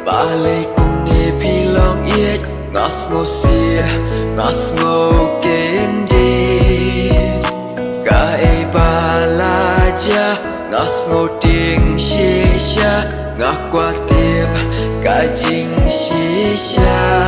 ba lê cùng nê pi long yết ngas ngô xia ngas ngô kên đi cả e ba la cha ngas ngô tiếng xia cha ngạc qua tiệp cả chính xia cha